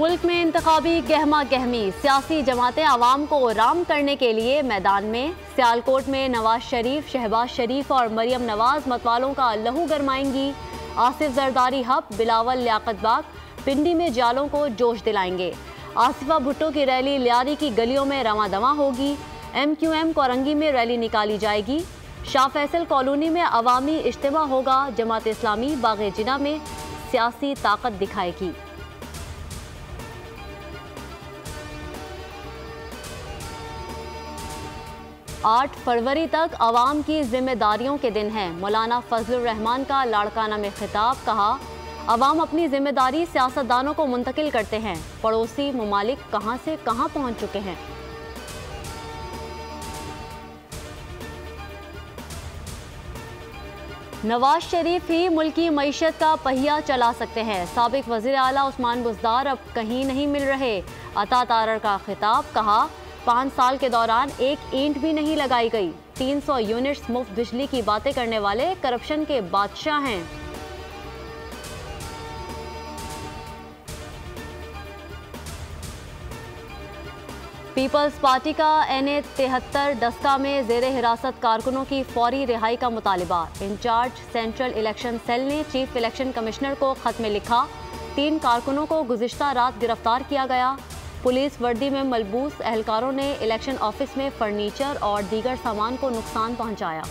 मुल्क में इंतखाबी गहमा गहमी, सियासी जमातें आवाम को राम करने के लिए मैदान में। सियालकोट में नवाज शरीफ, शहबाज शरीफ और मरियम नवाज मतवालों का लहू गरमाएंगी। आसिफ जरदारी हब, बिलावल लियाकत बाग, पिंडी में जालों को जोश दिलाएंगे। आसिफा भुट्टो की रैली लियारी की गलियों में रवां दवां होगी। MQM कोरंगी में रैली निकाली जाएगी। शाह फैसल कॉलोनी में अवामी इज्तिमा होगा। जमात इस्लामी बाग़े जिना में सियासी ताकत दिखाएगी। 8 फरवरी तक अवाम की जिम्मेदारियों के दिन हैं। मौलाना फजलुर रहमान का लाड़काना में खिताब, कहा अवाम अपनी जिम्मेदारी सियासतदानों को मुंतकिल करते हैं। पड़ोसी ममालिक कहां से कहां पहुंच चुके हैं। नवाज शरीफ ही मुल्की मईशत का पहिया चला सकते हैं। साबिक वज़ीर आला उस्मान बुज़दार अब कहीं नहीं मिल रहे। अता तारर का खिताब, कहा 5 साल के दौरान एक ईंट भी नहीं लगाई गई। 300 यूनिट्स मुफ्त बिजली की बातें करने वाले करप्शन के बादशाह हैं। पीपल्स पार्टी का NA 73 डस्का में जेर हिरासत कारकुनों की फौरी रिहाई का मुतालिबा। इंचार्ज सेंट्रल इलेक्शन सेल ने चीफ इलेक्शन कमिश्नर को खत में लिखा, 3 कारकुनों को गुज़िश्ता रात गिरफ्तार किया गया। पुलिस वर्दी में मलबूस एहलकारों ने इलेक्शन ऑफिस में फर्नीचर और दीगर सामान को नुकसान पहुंचाया।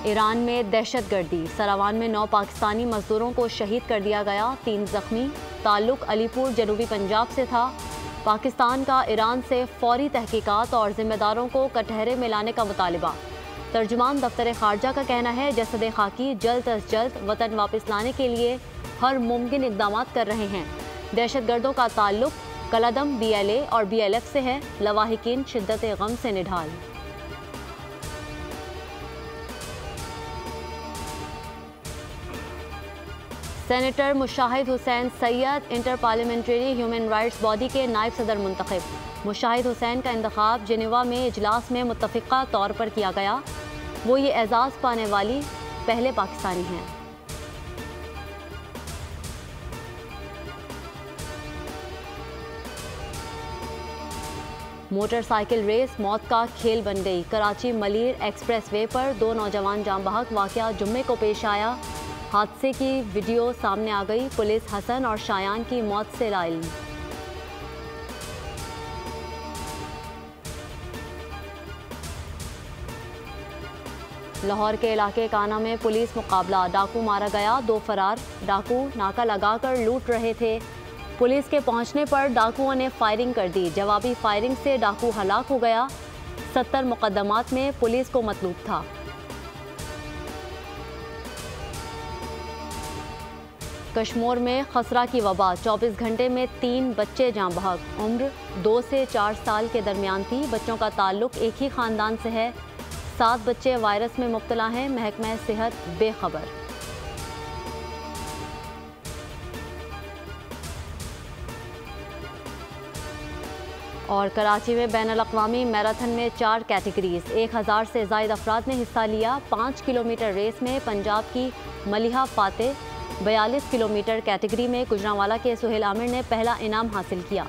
ईरान में दहशतगर्दी, सरावान में 9 पाकिस्तानी मजदूरों को शहीद कर दिया गया, 3 जख्मी। ताल्लुक अलीपुर जनूबी पंजाब से था। पाकिस्तान का ईरान से फौरी तहकीकात और जिम्मेदारों को कटहरे में लाने का मुतालिबा। तर्जुमान दफ्तर खारजा का कहना है, जसद खाकी जल्द अज जल्द वतन वापस लाने के लिए हर मुमकिन इकदाम कर रहे हैं। दहशतगर्दों का ताल्लुक कलदम BLA और BLF से है। लवाहिकीन शिद्दत गम से निढाल। Senator Mushahid Hussain Syed inter parliamentary human rights body के नायब सदर मुंतखब। मुशाहिद हुसैन का इंतखाब जिनेवा में इजलास में मुत्तफ़िक़ा तौर पर किया गया। वो ये एजाज़ पाने वाली पहले पाकिस्तानी हैं। मोटरसाइकिल रेस मौत का खेल बन गई। कराची मलीर एक्सप्रेसवे पर 2 नौजवान जाम बहक वाक़या जुम्मे को पेश आया। हादसे की वीडियो सामने आ गई। पुलिस हसन और शायान की मौत से लाइल। लाहौर के इलाके काना में पुलिस मुकाबला, डाकू मारा गया, 2 फरार। डाकू नाका लगाकर लूट रहे थे। पुलिस के पहुंचने पर डाकुओं ने फायरिंग कर दी। जवाबी फायरिंग से डाकू हलाक हो गया। 70 मुकदमात में पुलिस को मतलूब था। कश्मीर में खसरा की वबा, 24 घंटे में 3 बच्चे जाँ बहक। उम्र 2 से 4 साल के दरमियान थी। बच्चों का ताल्लुक एक ही ख़ानदान से है। 7 बच्चे वायरस में मुब्तला हैं। महकमा सेहत बेखबर। और कराची में बैनुल-अक़वामी मैराथन में 4 कैटेगरीज, 1000 से ज़ायद अफराद ने हिस्सा लिया। 5 किलोमीटर रेस में पंजाब की मलिहा फातेह, 42 किलोमीटर कैटेगरी में गुजरांवाला के सुहेल आमिर ने पहला इनाम हासिल किया।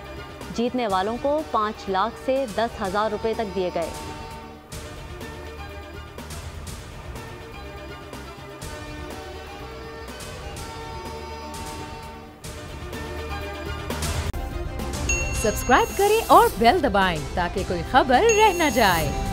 जीतने वालों को 5 लाख से 10,000 रुपये तक दिए गए। सब्सक्राइब करें और बेल दबाएं ताकि कोई खबर रह न जाए।